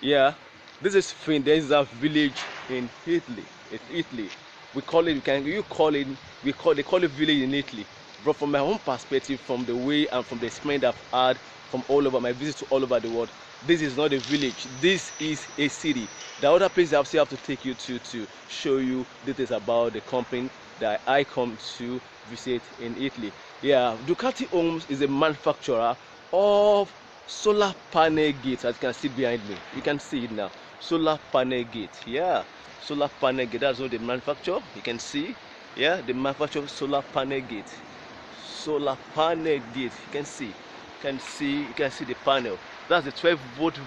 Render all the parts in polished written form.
Yeah, this is Fidenza village in Italy. It's Italy. We call it. You call it. They call it village in Italy. But from my own perspective, from the way and from the experience I've had from all over my visits to all over the world, this is not a village. This is a city. The other place I still have to take you to show you details about the company that I come to visit in Italy. Yeah, Ducati Homes is a manufacturer of solar panel gate. As you can see behind me, you can see it now. Solar panel gate. Yeah, solar panel gate. That's what they manufacture. You can see. Yeah, they manufacture solar panel gate. Solar panel gate. You can see. You can see the panel. That's the 12-volt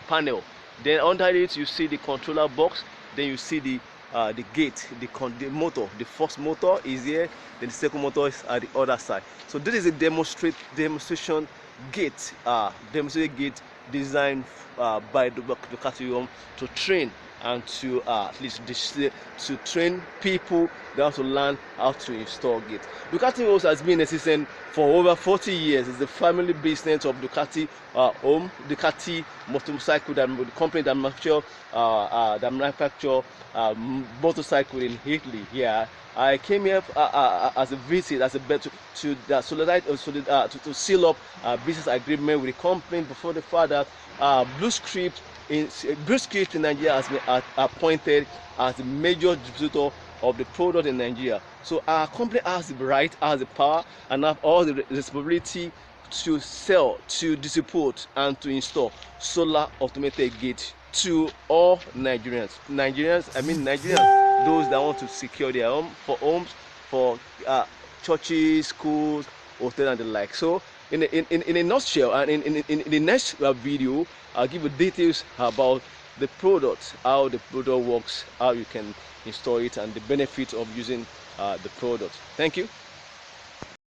panel. Then under it you see the controller box. Then you see the gate, the motor. The first motor is here, then the second motor is at the other side. So this is a demonstration gate, demonstration gate designed by the Ducati to train and to at least to train people that want to learn how to install gate. Ducati also has been in existence for over 40 years. It's the family business of Ducati Ducati motorcycle, that the company that manufacture motorcycle in Italy. Yeah, I came here as a visit, as a bet to seal up business agreement with the company before the fact that Blue Script in Nigeria has been appointed as the major distributor of the product in Nigeria. So our company has the right, has the power, and have all the responsibility to sell, to distribute, and to install solar automated gate to all Nigerians. Nigerians, those that want to secure their home for homes, for churches, schools, hotels, and the like. So, in a nutshell, and in the next video, I'll give you details about the product, how the product works, how you can install it, and the benefits of using the product. Thank you.